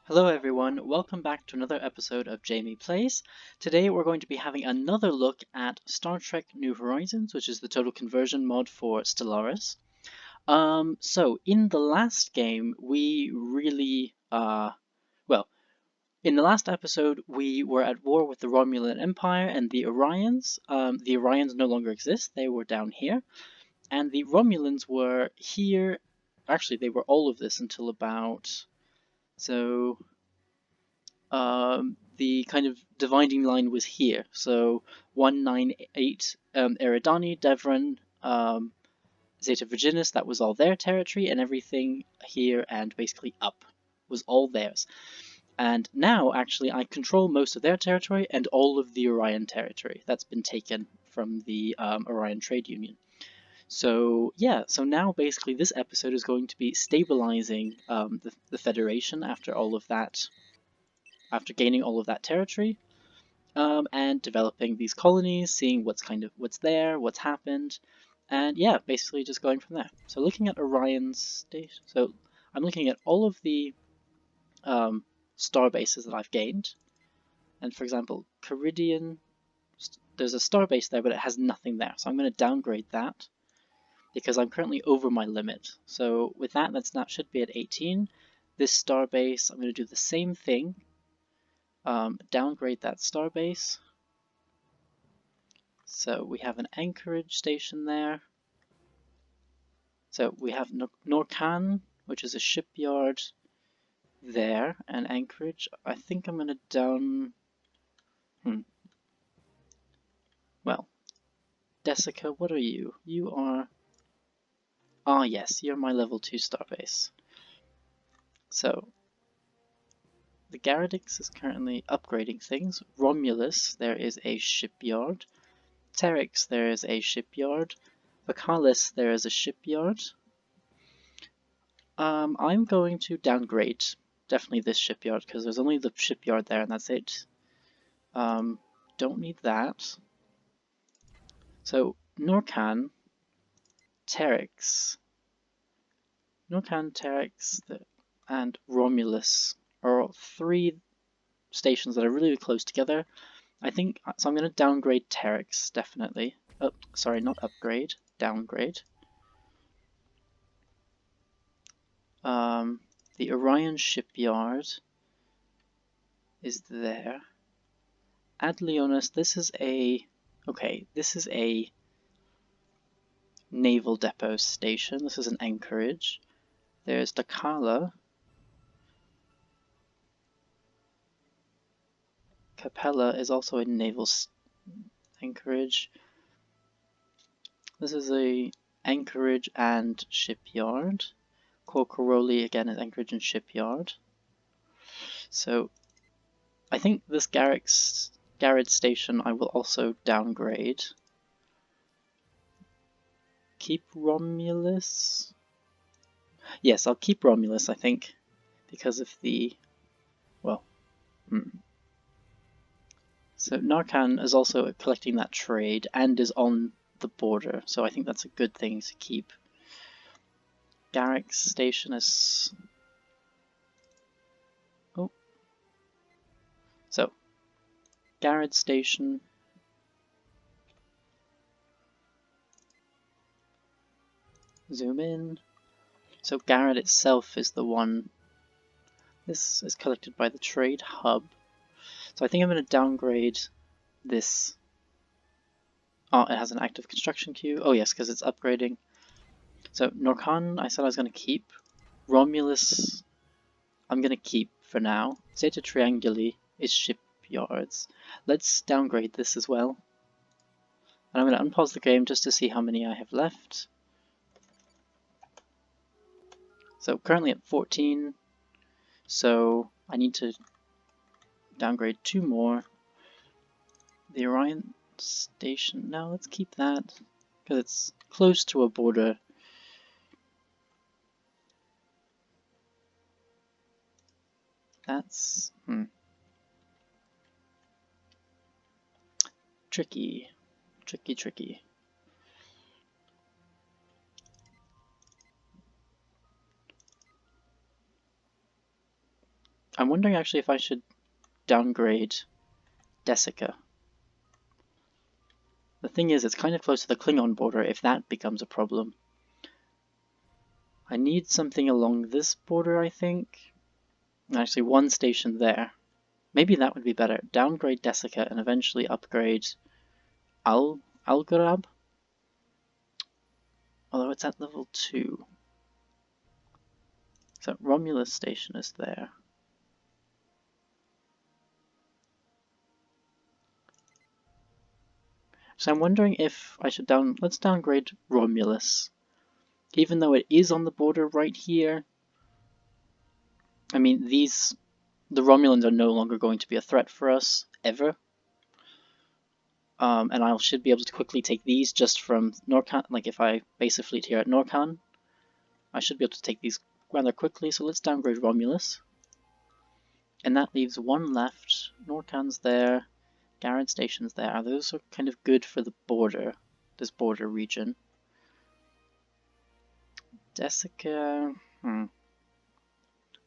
Hello everyone, welcome back to another episode of Jamie Plays. Today we're going to be having another look at Star Trek New Horizons, which is the total conversion mod for Stellaris. So in the last game we really, in the last episode we were at war with the Romulan Empire and the Orions. The Orions no longer exist, they were down here, and the Romulans were here. Actually, they were all of this until about... the kind of dividing line was here. So 198 Eridani, Devon, Zeta Virginis, that was all their territory, and everything here and basically up was all theirs. And now, actually, I control most of their territory and all of the Orion territory. That's been taken from the Orion Trade Union. So yeah, so now basically this episode is going to be stabilizing the Federation after all of that, after gaining all of that territory, and developing these colonies, seeing what's there, what's happened, and yeah, basically just going from there. So looking at Orion's station, so I'm looking at all of the star bases that I've gained, and for example, Caridian, there's a star base there, but it has nothing there, so I'm going to downgrade that because I'm currently over my limit. So with that should be at 18. This star base, I'm going to do the same thing. Downgrade that starbase. So we have an anchorage station there. So we have Norcan, which is a shipyard there, and anchorage. I think I'm going to down... Well, Desica, what are you? You are... Ah yes, you're my level 2 starbase. So the Garadix is currently upgrading things. Romulus, there is a shipyard. Terex, there is a shipyard. Vacalis, there is a shipyard. I'm going to downgrade definitely this shipyard because there's only the shipyard there and that's it. Don't need that. So Norcan, Terex, and Romulus are all three stations that are really close together. I think so. I'm going to downgrade Terex definitely. Oh, sorry, not upgrade, downgrade. The Orion shipyard is there. Ad Leonis, this is a naval depot station. This is an anchorage. There's Dakala. Capella is also a naval anchorage. This is a anchorage and shipyard. Corcoroli again is anchorage and shipyard. So I think this Garrett station I will also downgrade. Keep Romulus? Yes, I'll keep Romulus, I think, because of the... well... So Narcan is also collecting that trade and is on the border, so I think that's a good thing to keep. Garrick's station is... oh. So, Garrett station... zoom in. So Garrett itself is the one... this is collected by the trade hub. So I think I'm going to downgrade this. Oh, it has an active construction queue. Oh yes, because it's upgrading. So Norcan, I said I was going to keep. Romulus, I'm going to keep for now. Zeta Trianguli is shipyards. Let's downgrade this as well. And I'm going to unpause the game just to see how many I have left. So currently at 14. So I need to downgrade 2 more. The Orion station, now let's keep that because it's close to a border. That's tricky. I'm wondering actually if I should downgrade Desica. The thing is, it's kind of close to the Klingon border if that becomes a problem. I need something along this border, I think. Actually, one station there. Maybe that would be better. Downgrade Desica and eventually upgrade Algarab. Although it's at level 2. So Romulus station is there. So I'm wondering if I should let's downgrade Romulus. Even though it is on the border right here. I mean, the Romulans are no longer going to be a threat for us, ever. And I should be able to quickly take these just from Norcan. Like if I base a fleet here at Norcan, I should be able to take these rather quickly. So let's downgrade Romulus. And that leaves one left. Norcan's there. Garrett Station's there. Those are kind of good for the border, this border region. Desica.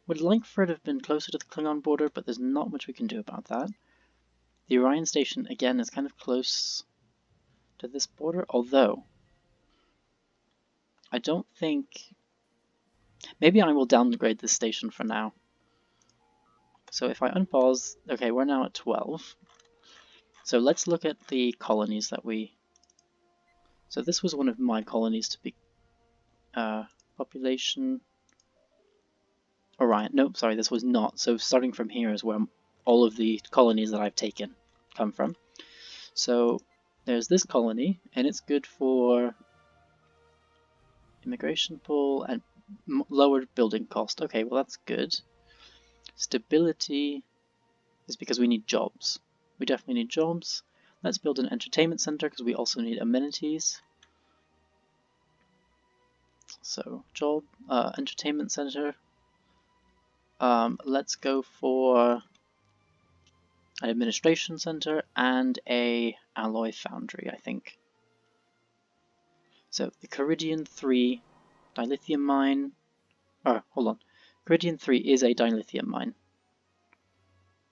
Would like for it to have been closer to the Klingon border, but there's not much we can do about that. The Orion Station, again, is kind of close to this border, although I don't think... Maybe I will downgrade this station for now. So if I unpause... Okay, we're now at 12. So let's look at the colonies that we... So this was one of my colonies to be... population... Orion. Nope, sorry, this was not. So starting from here is where all of the colonies that I've taken come from. So there's this colony, and it's good for immigration pool and lowered building cost. Okay, well that's good. Stability is because we need jobs. We definitely need jobs. Let's build an entertainment center because we also need amenities. So job, entertainment center. Let's go for an administration center and a alloy foundry, I think. So the Caridian 3 dilithium mine. Oh, hold on. Caridian 3 is a dilithium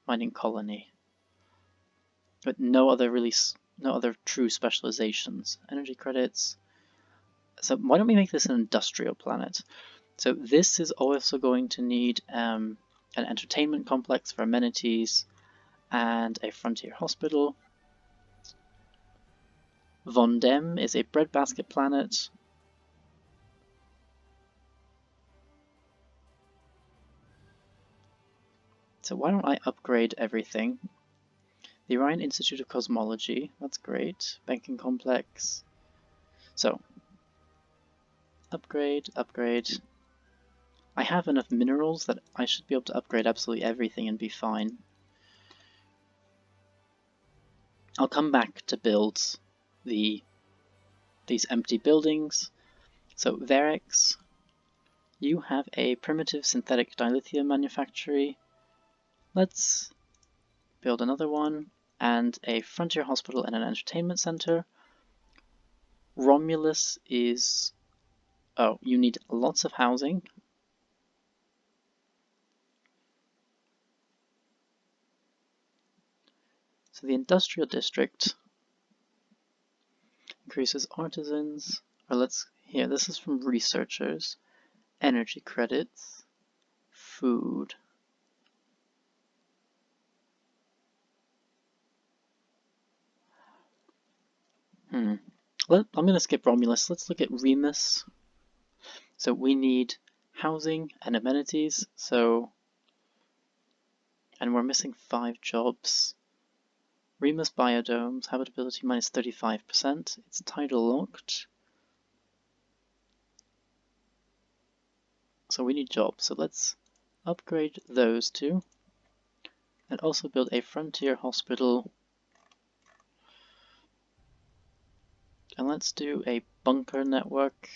mining colony, but no other true specializations. Energy credits. So why don't we make this an industrial planet? So this is also going to need an entertainment complex for amenities and a frontier hospital. Vondem is a breadbasket planet. So why don't I upgrade everything? The Orion Institute of Cosmology, that's great. Banking complex. So, upgrade. I have enough minerals that I should be able to upgrade absolutely everything and be fine. I'll come back to build these empty buildings. So Verex, you have a primitive synthetic dilithium manufactory. Let's build another one, and a frontier hospital and an entertainment center. Romulus is... Oh, you need lots of housing. So the industrial district increases artisans, or this is from researchers, energy credits, food. I'm going to skip Romulus. Let's look at Remus. So we need housing and amenities, and we're missing 5 jobs. Remus biodomes, habitability minus 35%. It's tidal locked. So we need jobs. So let's upgrade those two. And also build a frontier hospital. And let's do a bunker network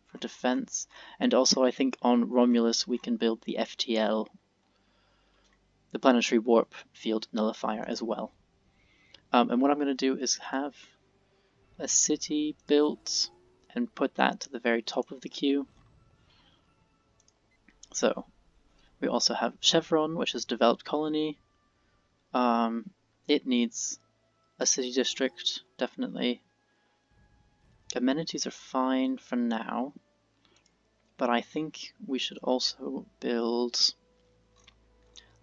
for defense. And also I think on Romulus we can build the FTL, the planetary warp field nullifier as well. And what I'm going to do is have a city built and put that to the very top of the queue. So We also have Chevron, which is developed colony. It needs a city district, definitely. Amenities are fine for now, but I think we should also build...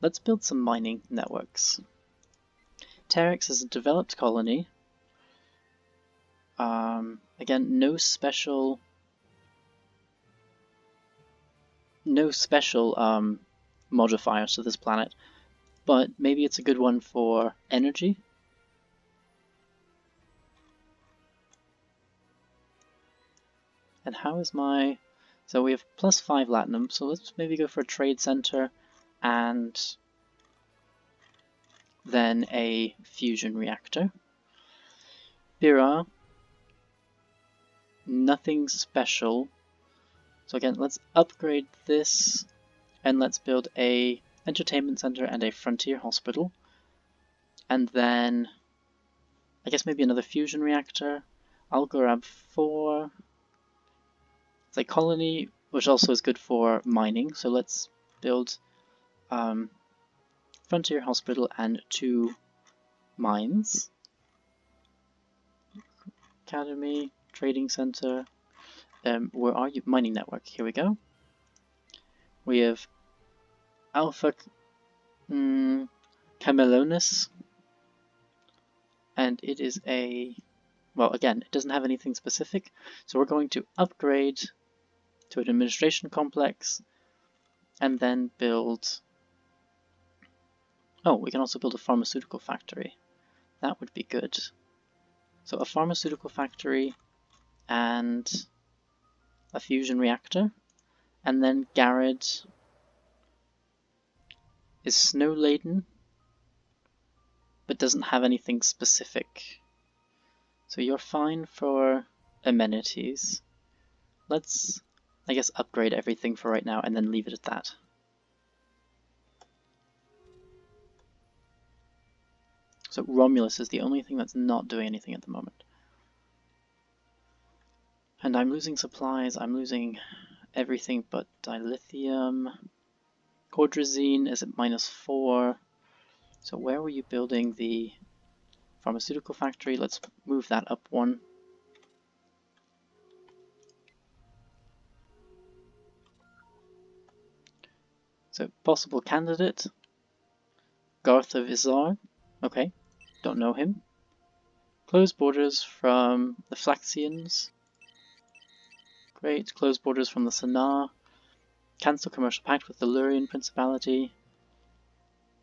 Let's build some mining networks. Terex is a developed colony. Again, no special modifiers to this planet, but maybe it's a good one for energy. And how is my... So we have +5 Latinum, so let's maybe go for a trade center and then a fusion reactor. Bira, nothing special. So again, let's upgrade this and let's build a entertainment center and a frontier hospital. And then I guess maybe another fusion reactor. I'll grab 4. It's a colony, which also is good for mining. So let's build frontier hospital and 2 mines. Academy, trading center. Where are you? Mining network. Here we go. We have Alpha Camelonis, and it is a... Well, again, it doesn't have anything specific, so we're going to upgrade to an administration complex, and then build... Oh, we can also build a pharmaceutical factory. That would be good. So a pharmaceutical factory and a fusion reactor, and then Garrett is snow-laden, but doesn't have anything specific. So you're fine for amenities. Let's, I guess, upgrade everything for right now and then leave it at that. So Romulus is the only thing that's not doing anything at the moment. And I'm losing supplies, I'm losing everything but dilithium. Cordrazine is at -4. So where were you building the pharmaceutical factory? Let's move that up 1. So possible candidate, Garth of Izar. Okay, don't know him. Close borders from the Flaxians. Great. Close borders from the Sanar. Cancel commercial pact with the Lurian Principality.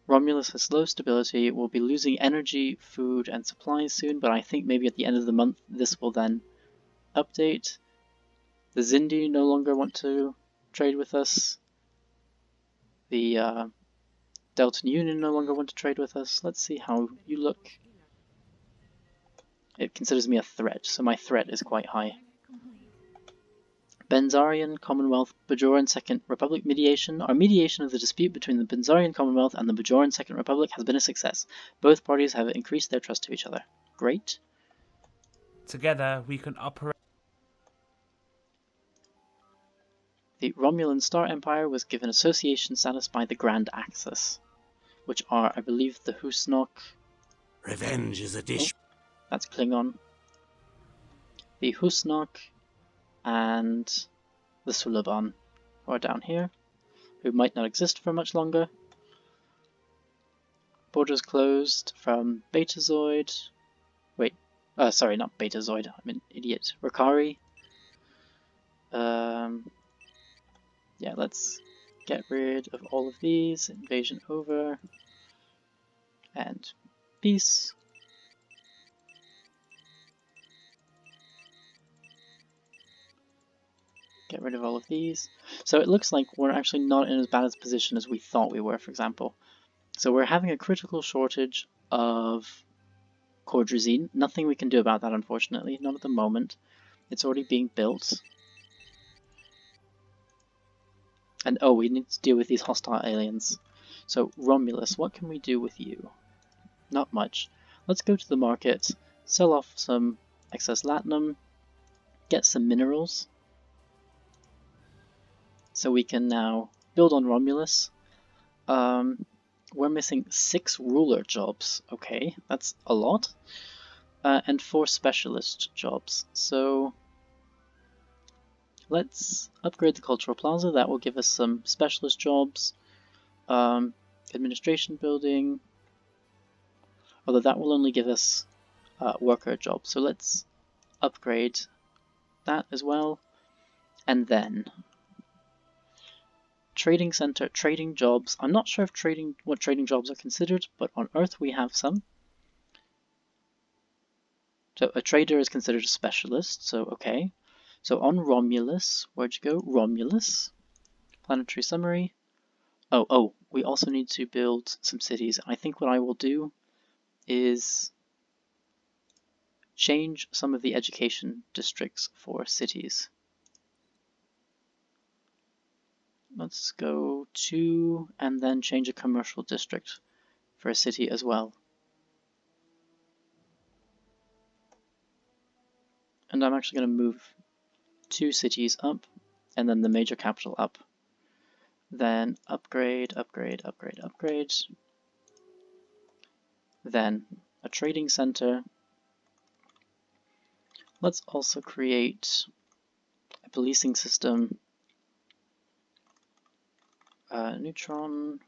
Romulus has low stability. We'll be losing energy, food, and supplies soon, but I think maybe at the end of the month this will then update. The Zindi no longer want to trade with us. The Deltan Union no longer want to trade with us. Let's see how you look. It considers me a threat, so my threat is quite high. Benzarian, Commonwealth, Bajoran Second Republic mediation. Our mediation of the dispute between the Benzarian Commonwealth and the Bajoran Second Republic has been a success. Both parties have increased their trust to each other. Great. Together we can operate. The Romulan Star Empire was given association status by the Grand Axis, which are, I believe, the Husnok. Revenge is a dish. Oh, that's Klingon. The Husnok and the Sulaban, who are down here, who might not exist for much longer. Borders closed from Betazoid. Wait, sorry, not Betazoid. I'm an idiot. Rokari. Yeah, let's get rid of all of these. Invasion over. And peace. Get rid of all of these. So it looks like we're actually not in as bad a position as we thought we were, for example. So we're having a critical shortage of Cordrazine. Nothing we can do about that, unfortunately. Not at the moment. It's already being built. And oh, we need to deal with these hostile aliens. So Romulus, what can we do with you? Not much. Let's go to the market, sell off some excess latinum, get some minerals. So we can now build on Romulus, We're missing 6 ruler jobs. Okay, that's a lot. And 4 specialist jobs. So let's upgrade the cultural plaza. That will give us some specialist jobs. Administration building. Although that will only give us worker jobs. So let's upgrade that as well. And then trading center, trading jobs. I'm not sure if what trading jobs are considered, but on Earth we have some. So a trader is considered a specialist, so okay. So on Romulus, where'd you go? Romulus. Planetary summary. Oh, we also need to build some cities. I think what I will do is change some of the education districts for cities. Let's go to, and then change a commercial district for a city as well. And I'm actually going to move 2 cities up, and then the major capital up. Then upgrade, upgrade, upgrade, upgrade. Then a trading center. Let's also create a policing system. Neutron.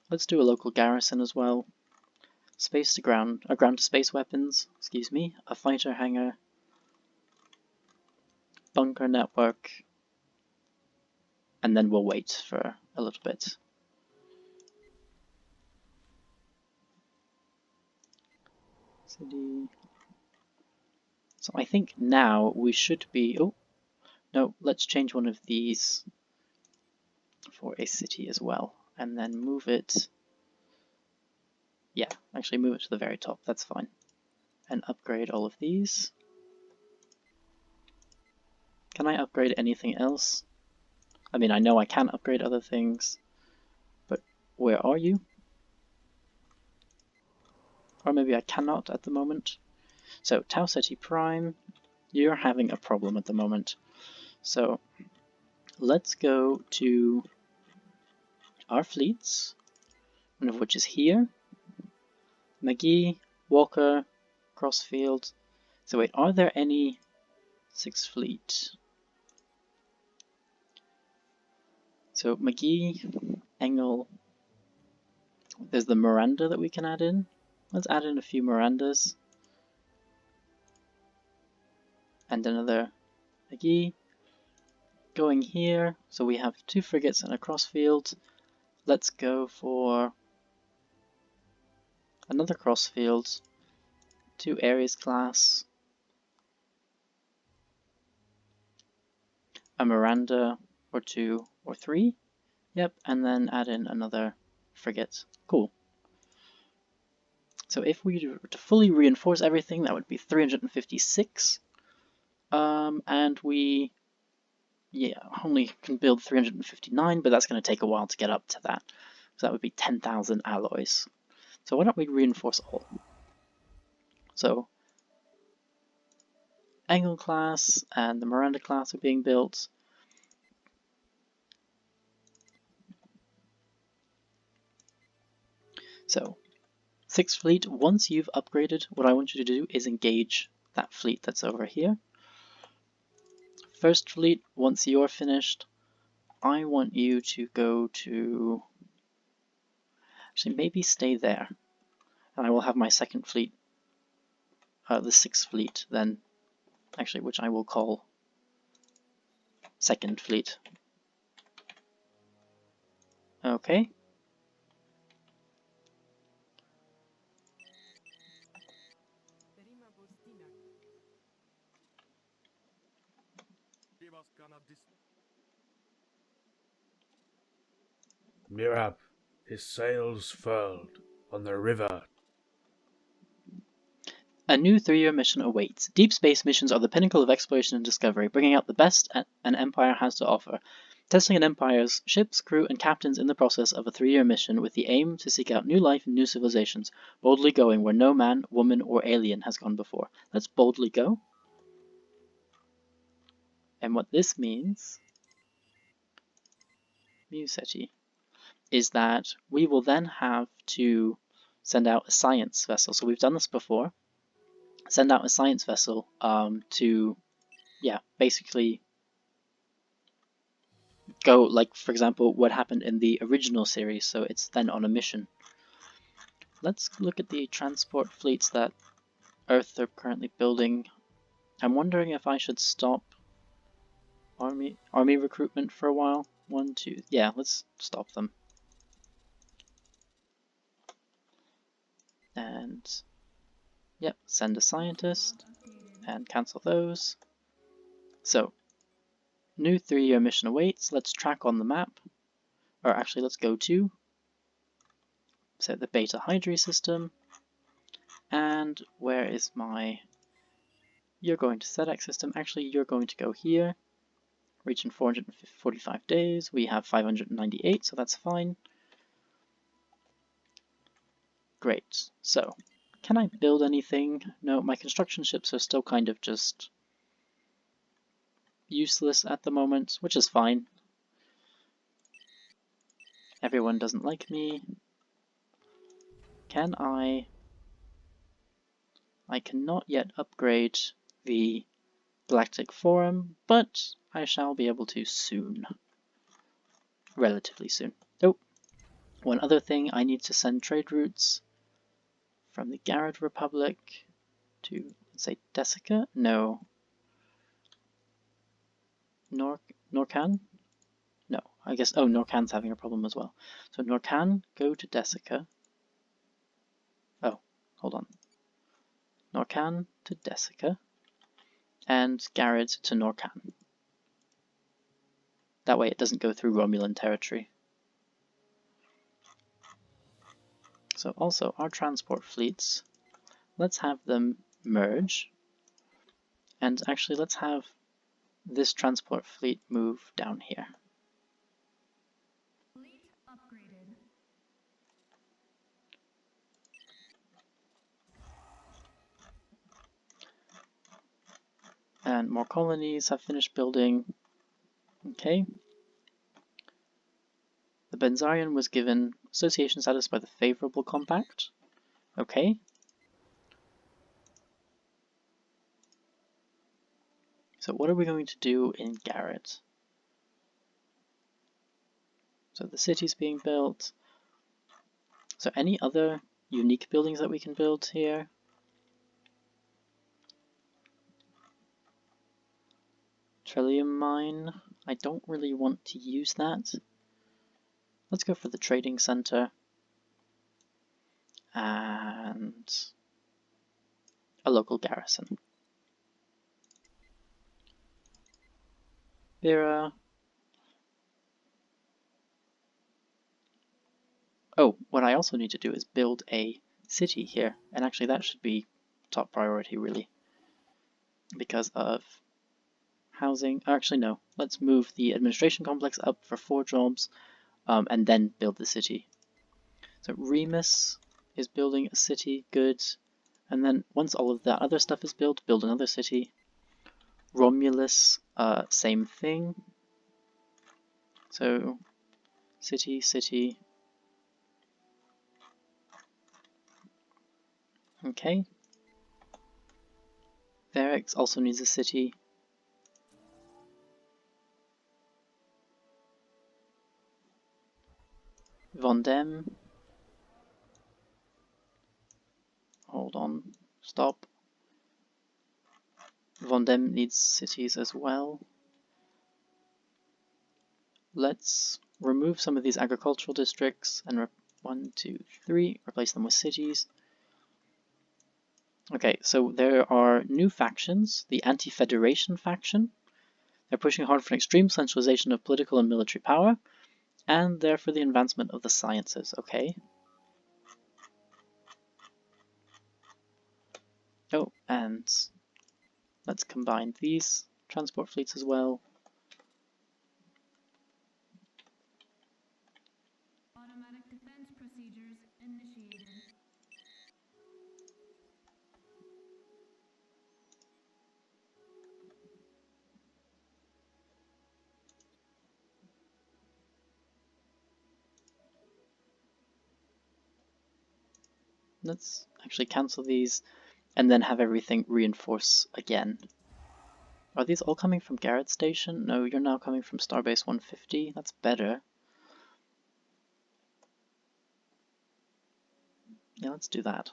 Let's do a local garrison as well. Space to ground, ground to space weapons, excuse me, a fighter hangar, bunker network, and then we'll wait for a little bit. City. So I think now we should be, oh, no, let's change one of these for a city as well, and then move it, yeah, actually move it to the very top, that's fine, and upgrade all of these. Can I upgrade anything else? I mean, I know I can upgrade other things, but where are you? Or maybe I cannot at the moment. So, Tau Ceti Prime, you're having a problem at the moment. So, let's go to our fleets, one of which is here. McGee, Walker, Crossfield. So wait, are there any 6th Fleet? So McGee, Engel, there's the Miranda that we can add in. Let's add in a few Mirandas. And another McGee. Going here, so we have 2 frigates and a Crossfield. Let's go for another Crossfield, 2 Ares class, a Miranda or 2 or 3. Yep, and then add in another frigate. Cool. So if we were to fully reinforce everything, that would be 356. And we, yeah, only can build 359, but that's going to take a while to get up to that. So that would be 10,000 alloys. So why don't we reinforce all? So Engel class and the Miranda class are being built. So 6th Fleet, once you've upgraded, what I want you to do is engage that fleet that's over here. 1st Fleet, once you're finished, I want you to go to... Actually, maybe stay there. And I will have my 2nd Fleet, the 6th Fleet then, actually, which I will call 2nd Fleet. Okay. Mirab, his sails furled on the river. A new 3-year mission awaits. Deep space missions are the pinnacle of exploration and discovery, bringing out the best an Empire has to offer. Testing an Empire's ships, crew, and captains in the process of a 3-year mission with the aim to seek out new life and new civilizations, boldly going where no man, woman, or alien has gone before. Let's boldly go. And what this means Museti, is that we will then have to send out a science vessel. So we've done this before. Send out a science vessel to, yeah, basically go, like, for example, what happened in the original series, so it's then on a mission. Let's look at the transport fleets that Earth are currently building. I'm wondering if I should stop army recruitment for a while. 1, 2, yeah, let's stop them. And, yep, send a scientist, and cancel those. So, new 3-year mission awaits. Let's track on the map. Or actually, let's go to set the Beta Hydri system. And where is my... You're going to SEDEX system. Actually, you're going to go here. Reach in 445 days. We have 598, so that's fine. Great. So, can I build anything? No, my construction ships are still kind of just useless at the moment, which is fine. Everyone doesn't like me. Can I cannot yet upgrade the Galactic Forum, but I shall be able to soon. Relatively soon. Oh, one other thing, I need to send trade routes from the Garrod Republic to, let's say, Desica? No. Norcan? No, I guess, oh, Norcan's having a problem as well. So Norcan, go to Desica. Oh, hold on. Norcan to Desica, and Garrod to Norcan. That way it doesn't go through Romulan territory. So also, our transport fleets, let's have them merge. And actually, let's have this transport fleet move down here. Fleet upgraded. And more colonies have finished building. Okay. The Benzarian was given association status by the Favorable Compact. Okay. So what are we going to do in Garrod? So the city's being built. So any other unique buildings that we can build here? Trillium mine. I don't really want to use that. Let's go for the trading center. And a local garrison. Vera. Oh, what I also need to do is build a city here. And actually that should be top priority really. Because of housing. Actually no, let's move the administration complex up for 4 jobs and then build the city. So Remus is building a city, good. And then once all of that other stuff is built, build another city. Romulus, same thing. So city, city. Okay. Varix also needs a city. Vendem. Hold on. Stop. Vendem needs cities as well. Let's remove some of these agricultural districts and 1, 2, 3, replace them with cities. Okay, so there are new factions. The Anti-Federation faction. They're pushing hard for an extreme centralization of political and military power. And they're for the advancement of the sciences, okay. Oh, and let's combine these transport fleets as well. Automatic defense procedures initiated. Let's actually cancel these and then have everything reinforce again. Are these all coming from Garrett Station? No, you're now coming from Starbase 150. That's better. Yeah, let's do that.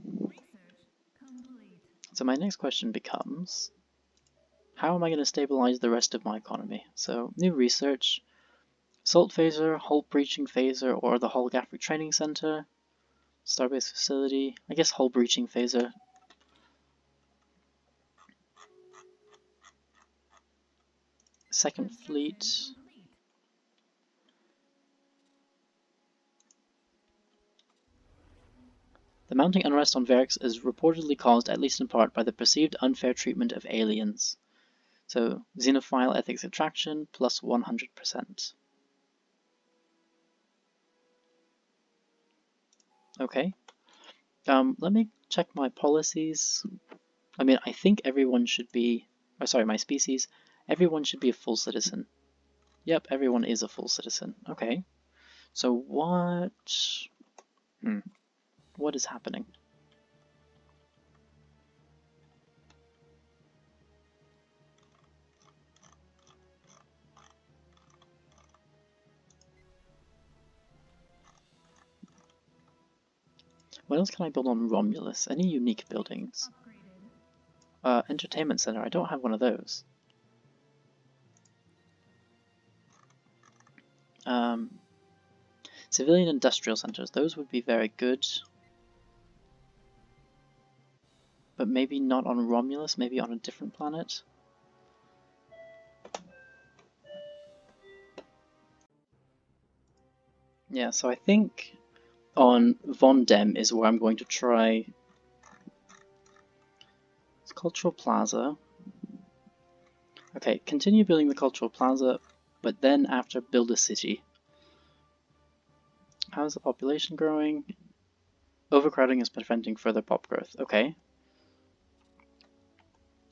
Research complete. So my next question becomes, how am I going to stabilize the rest of my economy? So, new research, Assault Phaser, Hull Breaching Phaser, or the Holographic Training Center, Starbase Facility, I guess Hull Breaching Phaser. Second Fleet. Construction complete. The mounting unrest on Verix is reportedly caused, at least in part, by the perceived unfair treatment of aliens. So, Xenophile Ethics Attraction, plus 100%. Okay. Let me check my policies. I mean, I think everyone should be... Oh, sorry, my species. Everyone should be a full citizen. Yep, everyone is a full citizen. Okay. So what... What is happening? What else can I build on Romulus? Any unique buildings? Upgraded. Entertainment Center. I don't have one of those. Civilian industrial centers. Those would be very good. But maybe not on Romulus. Maybe on a different planet. Yeah, so I think on Von Dem is where I'm going to try... It's Cultural Plaza. Okay, continue building the Cultural Plaza, but then after build a city. How's the population growing? Overcrowding is preventing further pop growth. Okay.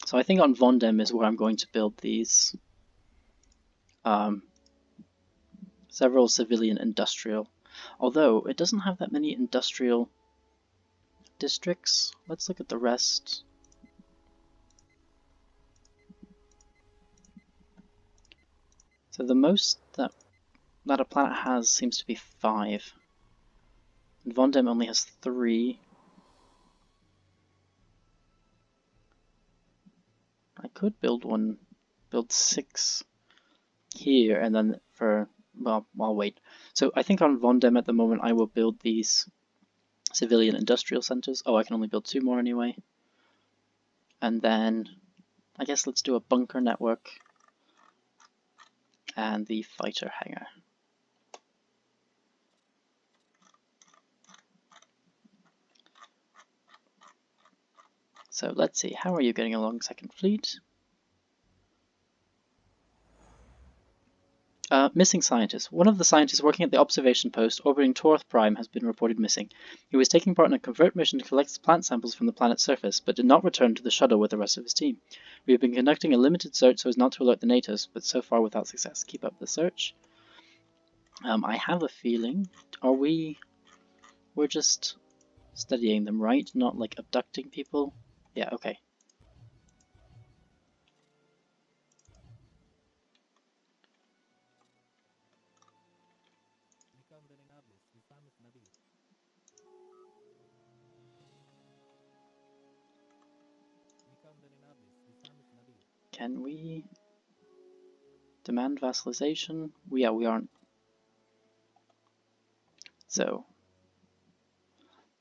So I think on Von Dem is where I'm going to build these several civilian industrial. Although it doesn't have that many industrial districts. Let's look at the rest. So the most that a planet has seems to be 5. And Von Dem only has 3. I could build 6 here, and then for, well, I'll wait. So I think on Von Dem at the moment I will build these civilian industrial centers. Oh, I can only build 2 more anyway. And then I guess let's do a bunker network and the fighter hangar. So let's see, how are you getting along, Second Fleet? Missing scientist. One of the scientists working at the observation post orbiting Torth Prime has been reported missing. He was taking part in a covert mission to collect plant samples from the planet's surface, but did not return to the shuttle with the rest of his team. We have been conducting a limited search so as not to alert the natives, but so far without success. Keep up the search. I have a feeling, we're just studying them, right? Not like abducting people? Yeah, okay. Can we demand vassalization? Yeah, we aren't. So,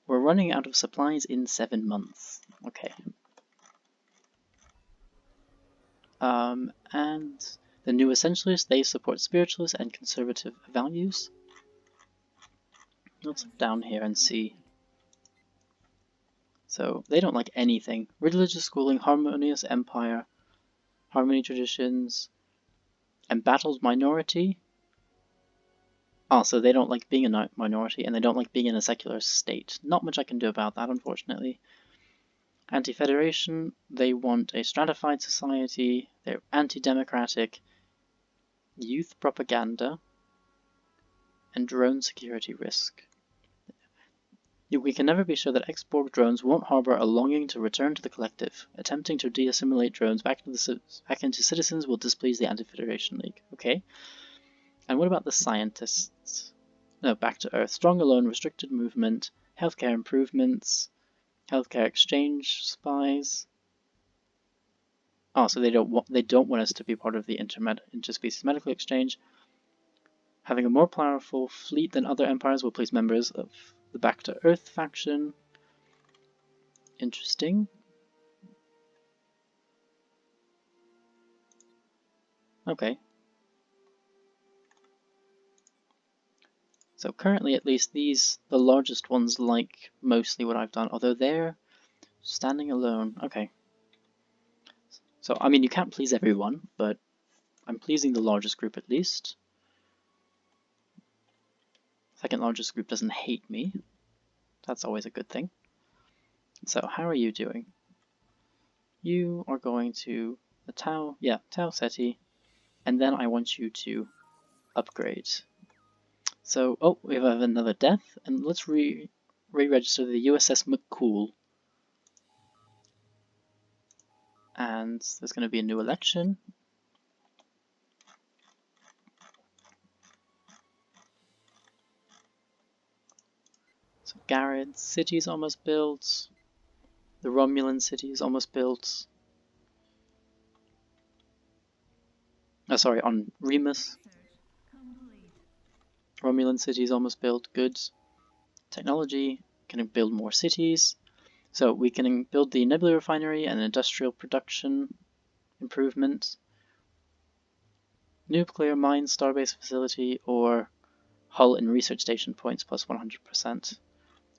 we're running out of supplies in 7 months. Okay. And the new Essentialists, they support spiritualist and conservative values. Let's look down here and see. So, they don't like anything. Religious schooling, harmonious empire, harmony traditions, embattled minority. Oh, so they don't like being a minority, and they don't like being in a secular state. Not much I can do about that, unfortunately. Anti-Federation, they want a stratified society, they're anti-democratic, youth propaganda. and drone security risk. We can never be sure that X-Borg drones won't harbor a longing to return to the collective. Attempting to de-assimilate drones back into citizens will displease the Anti-Federation League. Okay. And what about the scientists? No, back to Earth. Strong alone, restricted movement, healthcare improvements, healthcare exchange spies. Oh, so they don't want us to be part of the interspecies medical exchange. Having a more powerful fleet than other empires will place members of the Back to Earth faction. Interesting. Okay. So currently, at least, the largest ones like mostly what I've done, although they're standing alone. Okay. So, I mean, you can't please everyone, but I'm pleasing the largest group at least. Second largest group doesn't hate me. That's always a good thing. So, how are you doing? You are going to the Tau Ceti, and then I want you to upgrade. So, oh, we have another death, and let's re-register the USS McCool. And there's going to be a new election. So Garrett's city is almost built. The Romulan city is almost built. Oh, sorry, on Remus. Romulan city is almost built. Good. Technology can build more cities. So we can build the Nebula Refinery and industrial production improvement. Nuclear mine starbase facility, or hull and research station points plus 100%.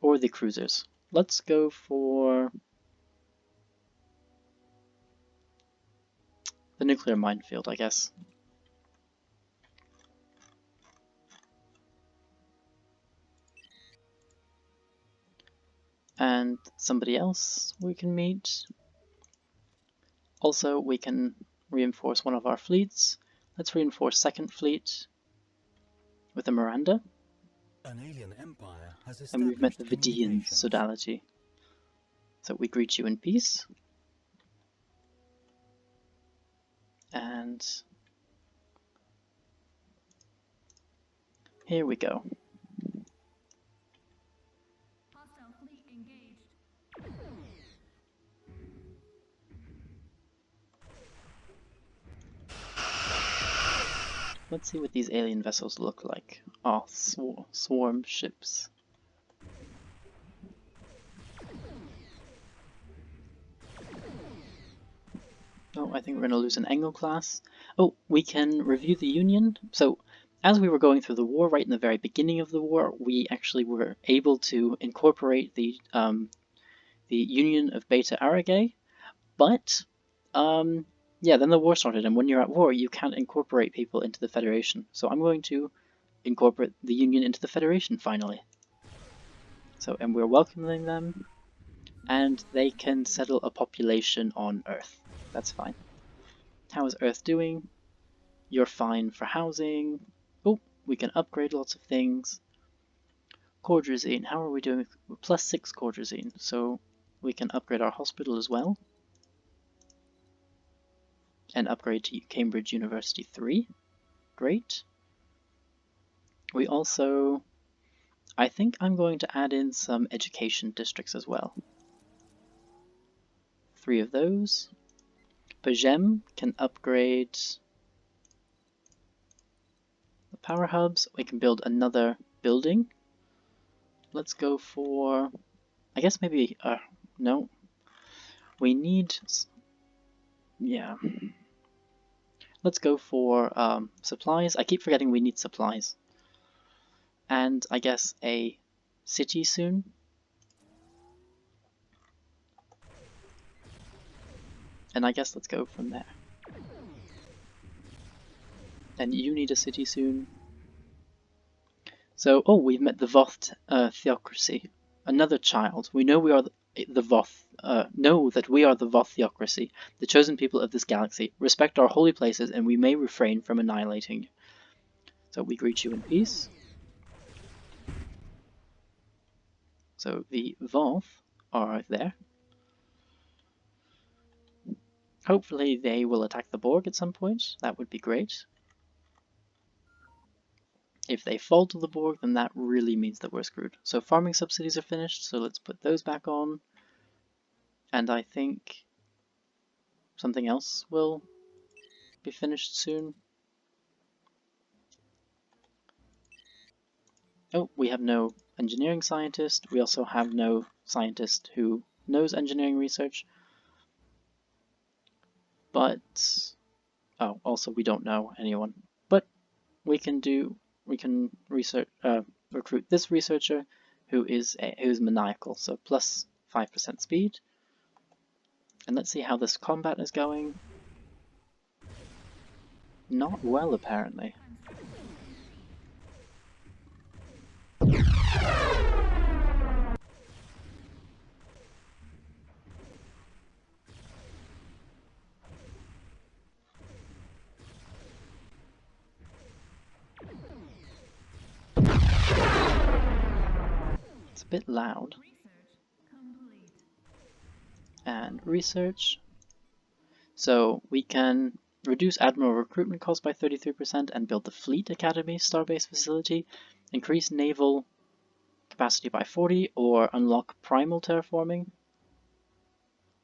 Or the cruisers. Let's go for the nuclear minefield, I guess. And somebody else we can meet. Also, we can reinforce one of our fleets. Let's reinforce Second Fleet with a Miranda. An alien empire has And we've met the established Vidian communications. sodality. So we greet you in peace. And here we go. Hostile fleet engaged. Let's see what these alien vessels look like. Oh, swarm ships. Oh, I think we're going to lose an Engel class. Oh, we can review the Union. So, as we were going through the war, right in the very beginning of the war, we actually were able to incorporate the Union of Beta Aragae. But, yeah, then the war started, and when you're at war, you can't incorporate people into the Federation. So I'm going to incorporate the Union into the Federation, finally. So, and we're welcoming them, and they can settle a population on Earth. That's fine. How is Earth doing? You're fine for housing. Oh, we can upgrade lots of things. Cordrazine, how are we doing? Plus 6 Cordrazine, so we can upgrade our hospital as well. And upgrade to Cambridge University 3. Great. We also, I think I'm going to add in some education districts as well. 3 of those. Bajem can upgrade the power hubs. We can build another building. Let's go for, I guess maybe, no. We need, yeah. Let's go for supplies. I keep forgetting we need supplies. And I guess a city soon. And I guess let's go from there. And you need a city soon. So, oh, we've met the Voth theocracy. Another child. We know we are the Voth. Know that we are the Voth theocracy, the chosen people of this galaxy. Respect our holy places, and we may refrain from annihilating you. So we greet you in peace. So the Voth are there. Hopefully they will attack the Borg at some point. That would be great. If they fall to the Borg, then that really means that we're screwed. So farming subsidies are finished, so let's put those back on. And I think something else will be finished soon. Oh, we have no engineering scientist. We also have no scientist who knows engineering research. But, oh, also we don't know anyone. But we can research, recruit this researcher who's maniacal, so plus 5% speed. And let's see how this combat is going. Not well, apparently. It's a bit loud. Research complete. And research. So we can reduce Admiral recruitment costs by 33% and build the Fleet Academy Starbase facility, increase naval capacity by 40, or unlock primal terraforming.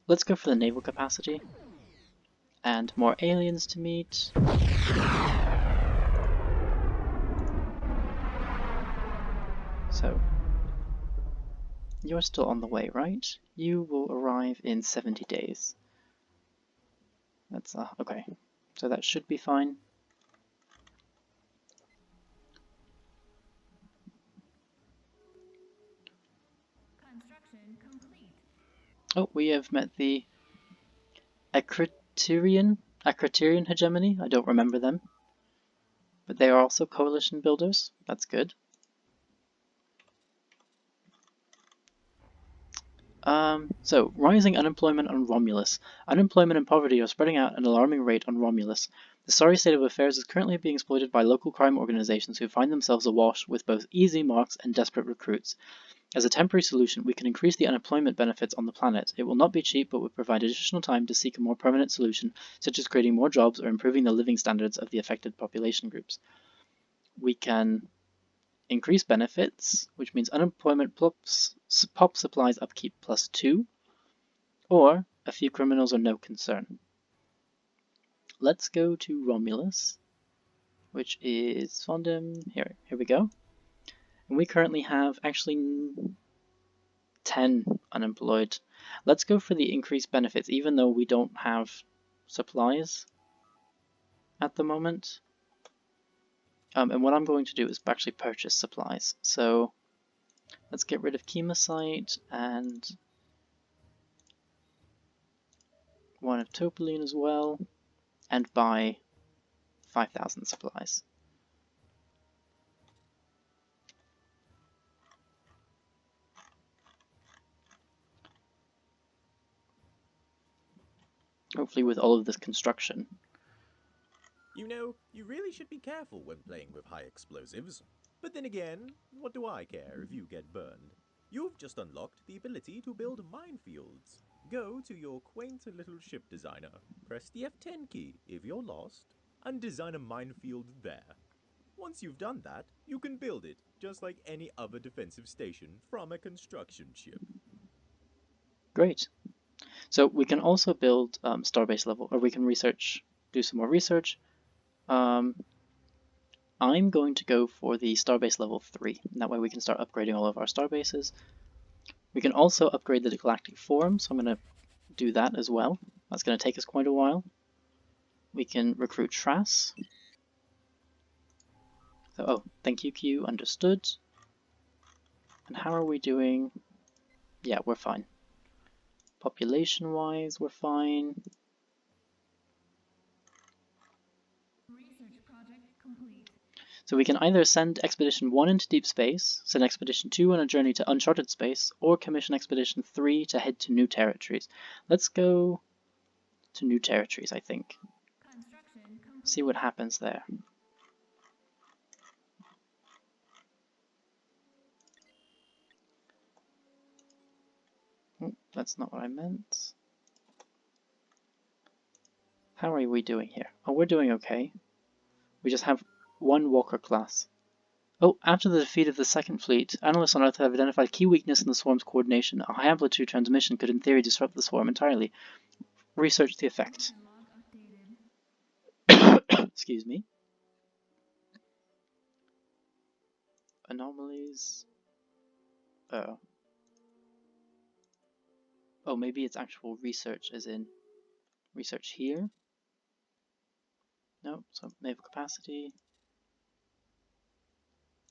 Let's go for the naval capacity. And more aliens to meet. So, you're still on the way, right? You will arrive in 70 days. That's, okay. So that should be fine. Construction complete. Oh, we have met the Acriterian hegemony. I don't remember them. But they are also coalition builders. That's good. So, rising unemployment on Romulus. Unemployment and poverty are spreading out at an alarming rate on Romulus. The sorry state of affairs is currently being exploited by local crime organizations who find themselves awash with both easy marks and desperate recruits. As a temporary solution, we can increase the unemployment benefits on the planet. It will not be cheap, but would provide additional time to seek a more permanent solution, such as creating more jobs or improving the living standards of the affected population groups. We can increase benefits, which means unemployment pop supplies upkeep +2, or a few criminals are no concern. Let's go to Romulus, which is Fondum. Here we go. And we currently have actually 10 unemployed. Let's go for the increased benefits, even though we don't have supplies at the moment. And what I'm going to do is actually purchase supplies. So let's get rid of Chemosite and one of Topoline as well, and buy 5,000 supplies. Hopefully with all of this construction. You know, you really should be careful when playing with high explosives. But then again, what do I care if you get burned? You've just unlocked the ability to build minefields. Go to your quaint little ship designer, press the F10 key if you're lost, and design a minefield there. Once you've done that, you can build it just like any other defensive station from a construction ship. Great. So we can also build starbase level, or we can do some more research. I'm going to go for the starbase level 3. That way we can start upgrading all of our starbases. We can also upgrade the galactic forum, so I'm going to do that as well. That's going to take us quite a while. We can recruit Trass. So, oh, thank you, Q, understood. And how are we doing? Yeah, we're fine. Population-wise, we're fine. Research project complete. So we can either send Expedition 1 into deep space, send Expedition 2 on a journey to uncharted space, or commission Expedition 3 to head to new territories. Let's go to new territories, I think. Construction complete. See what happens there. that's not what I meant. How are we doing here? Oh, we're doing okay. We just have one Walker class. Oh, after the defeat of the Second Fleet, analysts on Earth have identified key weakness in the swarm's coordination. A high-amplitude transmission could in theory disrupt the swarm entirely. Research the effect. Log updated. Excuse me. Anomalies. Oh, maybe it's actual research as in research here. No, so naval capacity.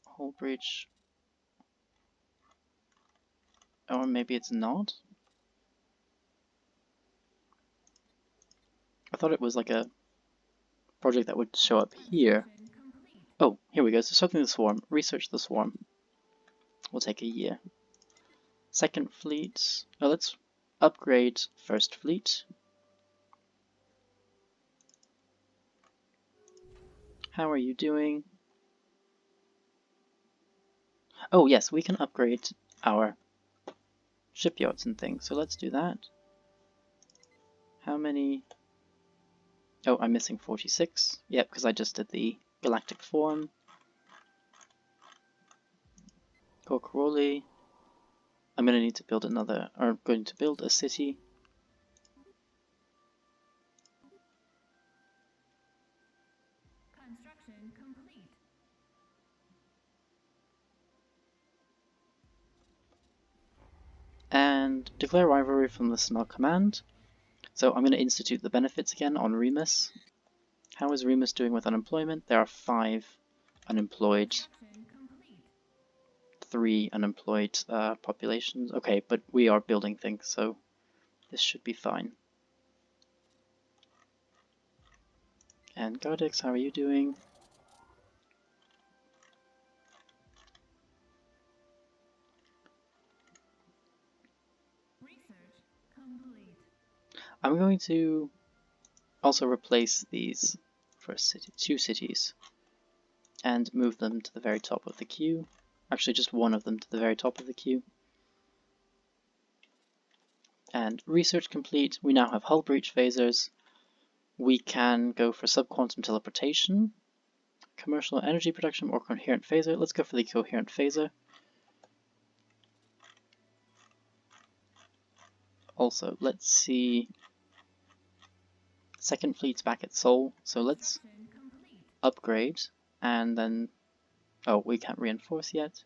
Hull breach. Or maybe it's not. I thought it was like a project that would show up here. Construction complete. Oh, here we go. So something the swarm. Research the swarm. Will take a year. Second fleet. Oh, let's upgrade first fleet. How are you doing? Oh yes, we can upgrade our shipyards and things. So let's do that. How many? Oh, I'm missing 46. Yep, because I just did the galactic form. Corcoroli. I'm going to need to build another, or I'm going to build a city. Construction complete. And declare rivalry from the Smell command. So I'm going to institute the benefits again on Remus. How is Remus doing with unemployment? There are 5 unemployed, Construction complete. 3 unemployed populations. Okay, but we are building things, so this should be fine. And Gardix, how are you doing? Research complete. I'm going to also replace these for 2 cities and move them to the very top of the queue. Actually, just one of them to the very top of the queue. And research complete. We now have hull breach phasers. We can go for subquantum teleportation, commercial energy production, or coherent phaser. Let's go for the coherent phaser. Also, let's see. Second fleet's back at Seoul, so let's Construction complete. upgrade and then. Oh, we can't reinforce yet.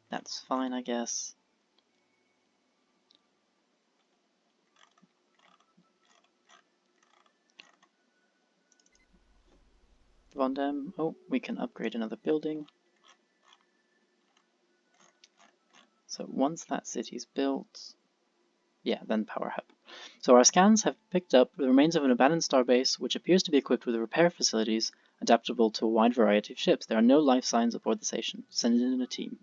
That's fine, I guess. Vondem. Oh, we can upgrade another building. So once that city's built, yeah, then Power Hub. So our scans have picked up the remains of an abandoned starbase, which appears to be equipped with repair facilities adaptable to a wide variety of ships. There are no life signs aboard the station. Send in a team.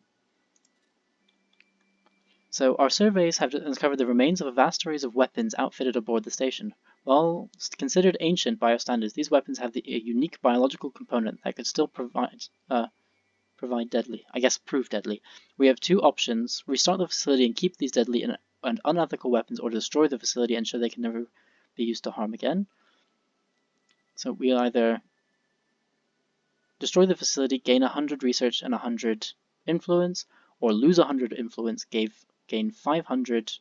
So our surveys have uncovered the remains of a vast array of weapons outfitted aboard the station. While considered ancient by our standards, these weapons have a unique biological component that could still prove deadly. We have 2 options: restart the facility and keep these deadly and unethical weapons, or destroy the facility and ensure they can never be used to harm again. So we'll either destroy the facility, gain 100 research and 100 influence, or lose 100 influence, gain 500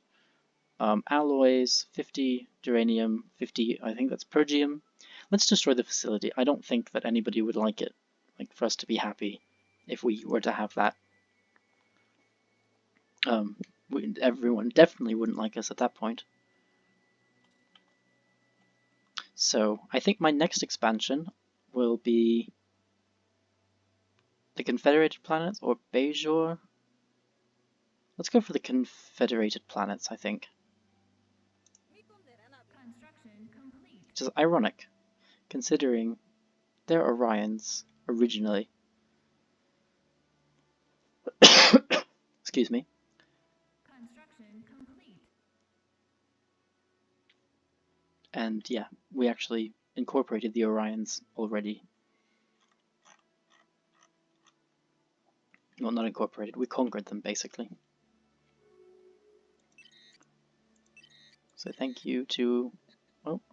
alloys, 50 duranium, 50, I think that's pergium. Let's destroy the facility. I don't think that anybody would like it, like for us to be happy if we were to have that. Everyone definitely wouldn't like us at that point. So I think my next expansion will be the Confederated Planets or Bejor. Let's go for the Confederated Planets, I think. Construction complete. Which is ironic, considering they're Orions originally. Excuse me. Construction complete. And yeah, we actually incorporated the Orions already. Well, not incorporated. We conquered them, basically. So thank you to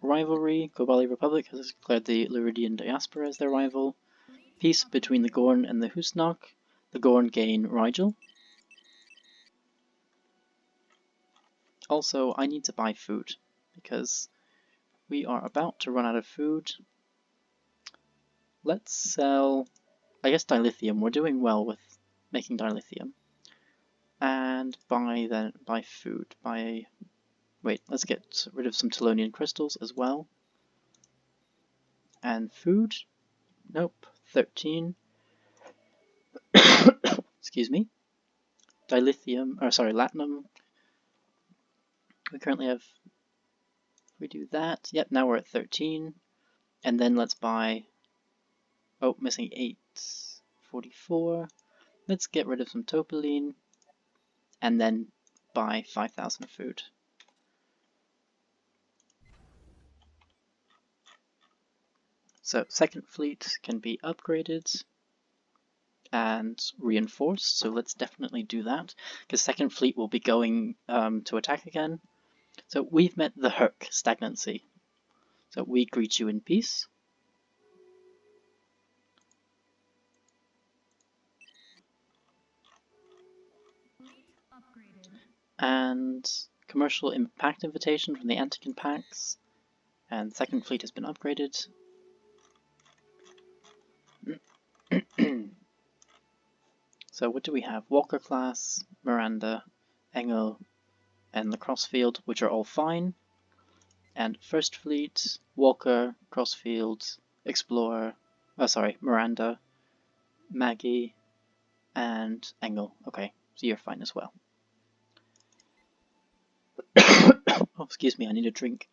rivalry. Kobali Republic has declared the Luridian Diaspora as their rival. Peace between the Gorn and the Husnok. The Gorn gain Rigel. Also, I need to buy food, because we are about to run out of food. Let's sell, I guess, dilithium. We're doing well with making dilithium. And buy food. Wait, let's get rid of some Telonian crystals as well. And food? Nope. 13. Excuse me. Dilithium, or sorry, latinum. We currently have, we do that. Yep, now we're at 13. And then let's buy, oh, missing 8. 44. Let's get rid of some topaline. And then buy 5,000 food. So, second fleet can be upgraded and reinforced, so let's definitely do that, because second fleet will be going to attack again. So we've met the Herc stagnancy. So we greet you in peace. And commercial impact invitation from the Antican Pax. And second fleet has been upgraded. So what do we have? Walker class, Miranda, Engel, and the Crossfield, which are all fine. And first fleet, Walker, Crossfield, Explorer, Miranda, Maggie, and Engel. Okay, so you're fine as well. Oh, excuse me, I need a drink.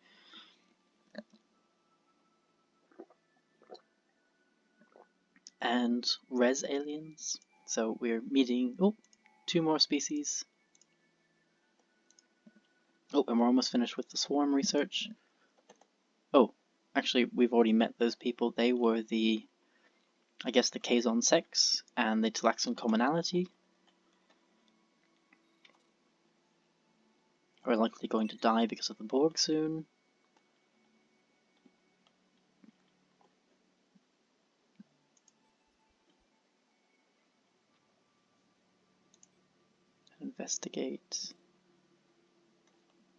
And res aliens. So we're meeting, 2 more species. Oh, and we're almost finished with the swarm research. Oh, actually, we've already met those people. They were the, I guess, the Kazon Sex and the Talaxon Commonality. We're likely going to die because of the Borg soon. Investigate.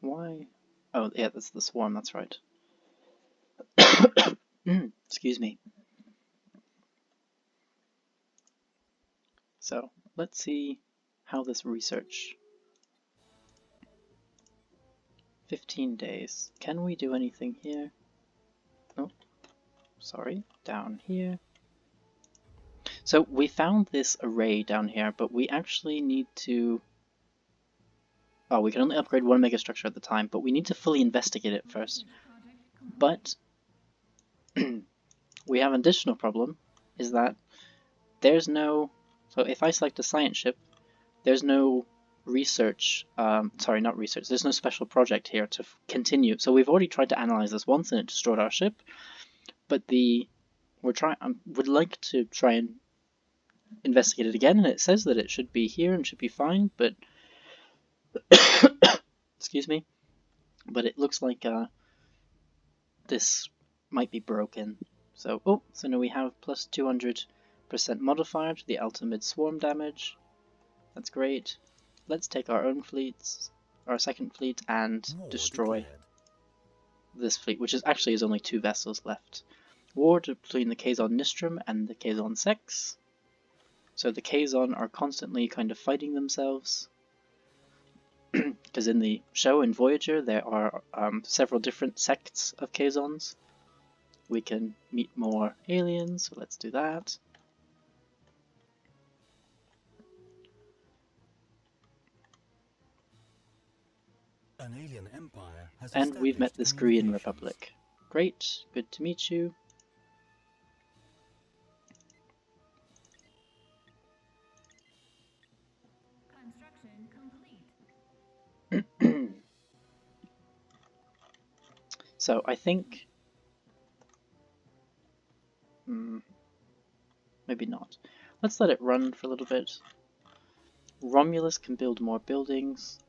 Why? Oh, yeah, that's the swarm, that's right. Excuse me. So, let's see how this research. 15 days. Can we do anything here? Oh, sorry, down here. So we found this array down here, but we actually need to... Oh, we can only upgrade 1 megastructure at the time, but we need to fully investigate it first. But we have an additional problem, is that there's no... So if I select a science ship, there's no research, sorry, not research, there's no special project here to continue. So we've already tried to analyze this once and it destroyed our ship, but would like to try and investigate it again, and it says that it should be here and should be fine, but excuse me, but it looks like this might be broken. So, so now we have plus 200% modifier to the ultimate swarm damage. That's great. Let's take our own fleets, our second fleet, and destroy this fleet, which is actually is only 2 vessels left. War between the Kazon Nistrum and the Kazon Sex. So the Kazon are constantly kind of fighting themselves. Because in the show, in Voyager, there are several different sects of Kazons. We can meet more aliens, so let's do that. An alien empire has And we've met the established Skrian communications. Republic. Great, good to meet you. Construction complete. So I think... maybe not. Let's let it run for a little bit. Romulus can build more buildings.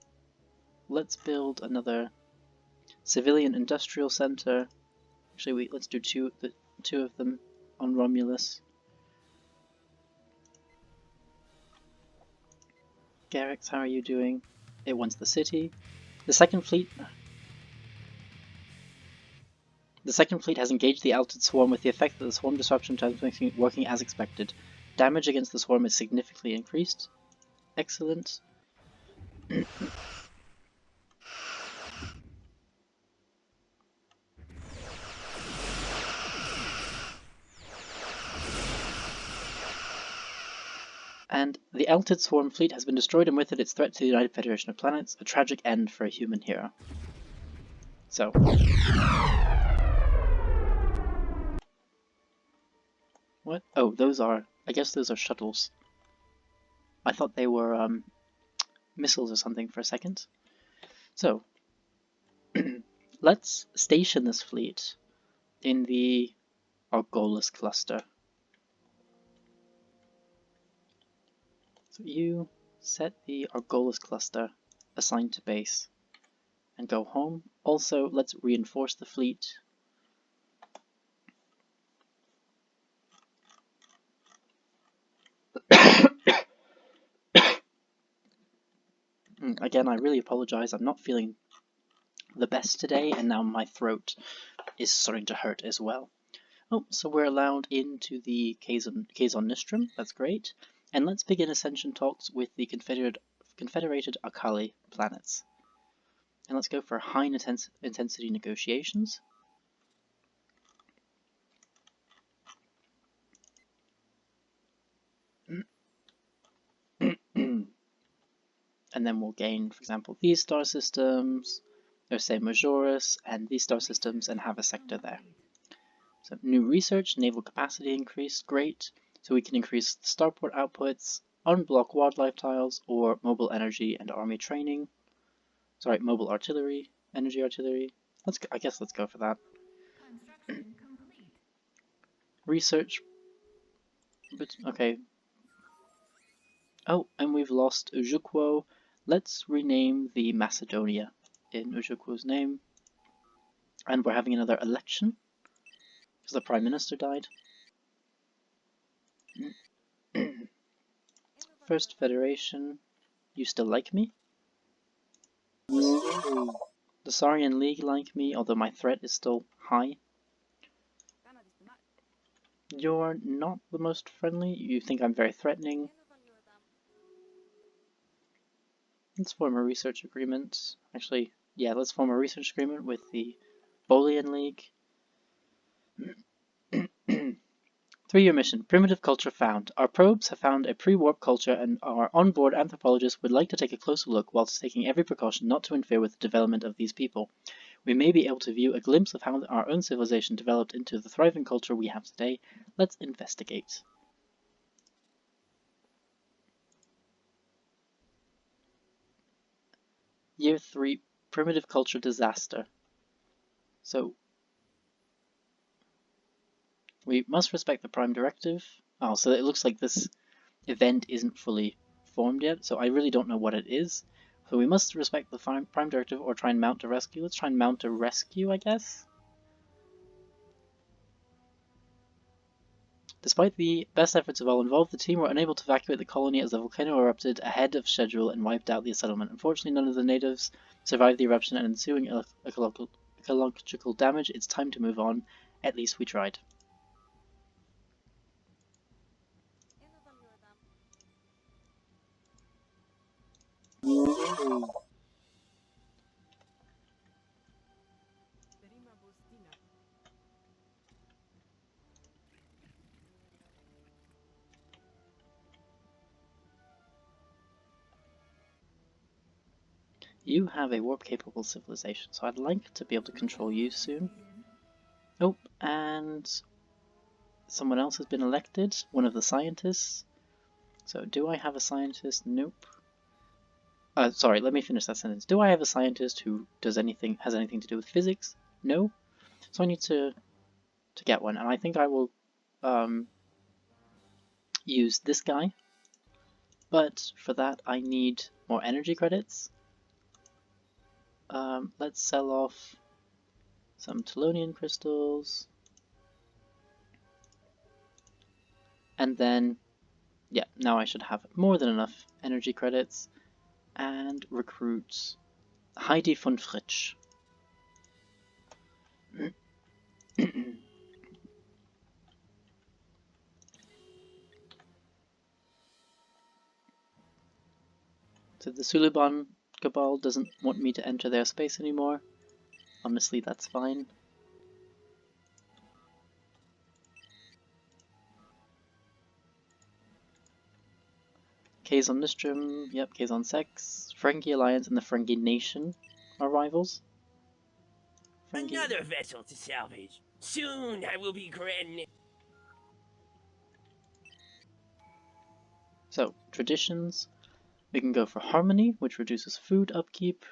Let's build another civilian industrial center. Actually, let's do two of them on Romulus. Garrix, how are you doing? It wants the city. The second fleet has engaged the Altered Swarm with the effect that the swarm disruption turns working as expected. Damage against the swarm is significantly increased. Excellent. And the Altered Swarm fleet has been destroyed, and with it its threat to the United Federation of Planets, a tragic end for a human hero. So. What? Oh, I guess those are shuttles. I thought they were, missiles or something for a second. So, let's station this fleet in the Argolis cluster. So you set the Argolis cluster assigned to base and go home. Also, let's reinforce the fleet. Again, I really apologize. I'm not feeling the best today, and now my throat is starting to hurt as well. Oh, so we're allowed into the Kazon Nistrum. That's great. And let's begin ascension talks with the Confederated Akali planets. And let's go for high intensity negotiations. And then we'll gain, for example, these star systems, Ursae Majoris, and these star systems, and have a sector there. So new research, naval capacity increased, great. So we can increase the starport outputs, unblock wildlife tiles, or mobile energy and army training. Sorry, mobile artillery, energy artillery. I guess let's go for that. Construction complete. Research. But okay. Oh, and we've lost Ujukwo. Let's rename the Macedonia in Ujukwo's name. And we're having another election because the Prime Minister died. First Federation, you still like me? The Saurian League like me, although my threat is still high. You're not the most friendly. You think I'm very threatening. Let's form a research agreement. Actually, yeah, let's form a research agreement with the Bolian League. 3-year mission. Primitive culture found. Our probes have found a pre-warp culture, and our onboard anthropologists would like to take a closer look whilst taking every precaution not to interfere with the development of these people. We may be able to view a glimpse of how our own civilization developed into the thriving culture we have today. Let's investigate. Year 3, primitive culture disaster. So, we must respect the Prime Directive. Oh, so it looks like this event isn't fully formed yet, so I really don't know what it is. So we must respect the Prime Directive or try and mount a rescue. Let's try and mount a rescue, I guess. Despite the best efforts of all involved, the team were unable to evacuate the colony as the volcano erupted ahead of schedule and wiped out the settlement. Unfortunately, none of the natives survived the eruption and ensuing ecological damage. It's time to move on. At least we tried. You have a warp-capable civilization, so I'd like to be able to control you soon. Oh, and someone else has been elected, one of the scientists. So, do I have a scientist? Nope. Sorry, let me finish that sentence. Do I have a scientist who has anything to do with physics? No. So I need to get one, and I think I will use this guy. but for that I need more energy credits. Let's sell off some Telonian crystals, and then, yeah, now I should have more than enough energy credits, and recruit Heidi von Fritsch. So the Suliban Cabal doesn't want me to enter their space anymore. Honestly, that's fine. Kazon Nistrum, yep, Kazon Sex, Ferengi Alliance, and the Ferengi Nation are rivals. Ferengi... Another vessel to salvage. Soon I will be grand. So, traditions. We can go for Harmony, which reduces food upkeep.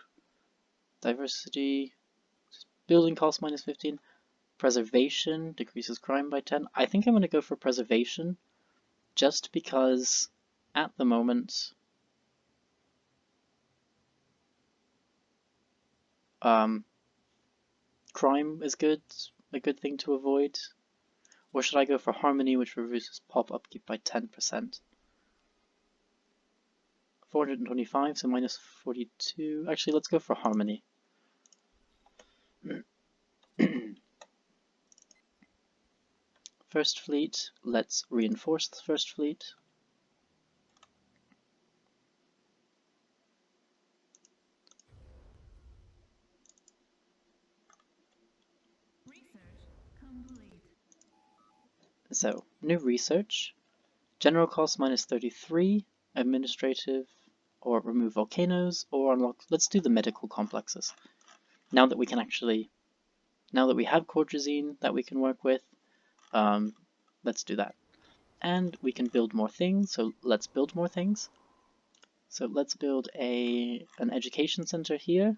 Diversity, building cost minus 15. Preservation, decreases crime by 10. I think I'm going to go for Preservation, just because at the moment crime is a good thing to avoid. Or should I go for Harmony, which reduces pop upkeep by 10%? 425, so minus 42. Actually, let's go for Harmony. First Fleet, let's reinforce the First Fleet. Research complete. So, new research. General cost minus 33, administrative, or remove volcanoes, or unlock. Let's do the medical complexes. Now that we can actually, now that we have Cordrazine that we can work with, let's do that. And we can build more things, so let's build more things. So let's build an education center here.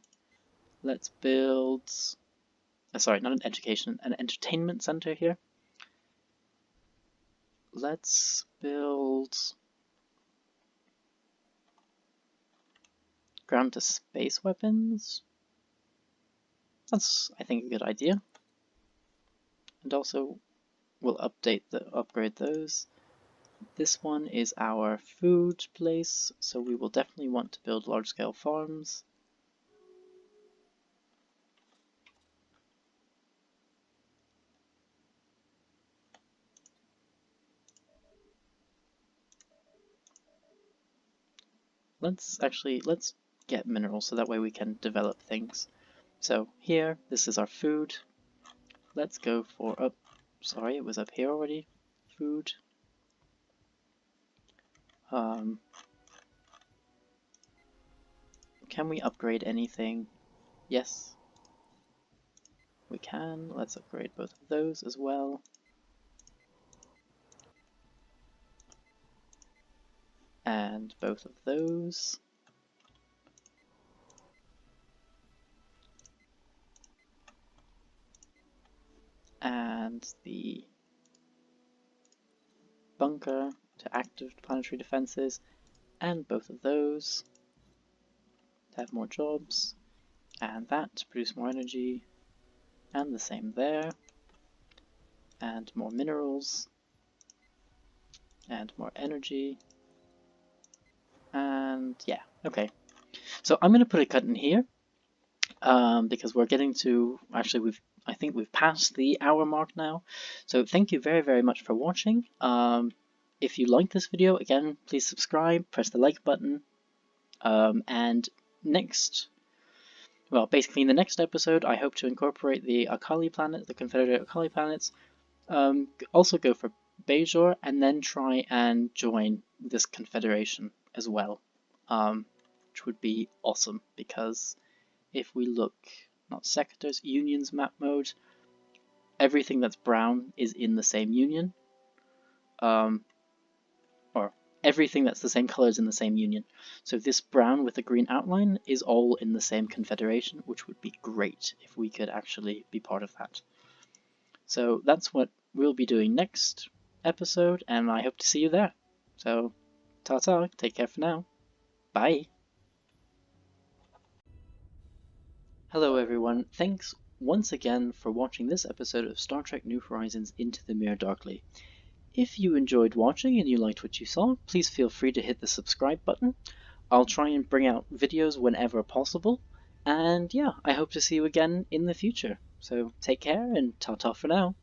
Let's build, sorry, not an education, an entertainment center here. Let's build ground to space weapons. That's, I think, a good idea. And also, we'll upgrade those. This one is our food place, so we will definitely want to build large-scale farms. Let's get minerals so that way we can develop things. So here, this is our food. Let's go for sorry, it was up here already. Food. Can we upgrade anything? Yes. We can. Let's upgrade both of those as well. And both of those. And the bunker to active planetary defenses, and both of those to have more jobs, and that to produce more energy, and the same there, and more minerals, and more energy, and yeah, okay. So I'm going to put a cut in here, because we're getting to, actually I think we've passed the hour mark now. So thank you very, very much for watching. If you like this video, again, please subscribe, press the like button, and basically in the next episode, I hope to incorporate the Akali planet, the Confederate Akali planets, also go for Bajor, and then try and join this confederation as well, which would be awesome, because if we look, not sectors, unions map mode, everything that's brown is in the same union, or everything that's the same color is in the same union. So this brown with the green outline is all in the same confederation, which would be great if we could actually be part of that. So that's what we'll be doing next episode, and I hope to see you there. So Ta-ta, take care for now. Bye. Hello everyone, thanks once again for watching this episode of Star Trek New Horizons Into the Mirror Darkly. If you enjoyed watching and you liked what you saw, please feel free to hit the subscribe button. I'll try and bring out videos whenever possible, and yeah, I hope to see you again in the future. So take care and ta-ta for now.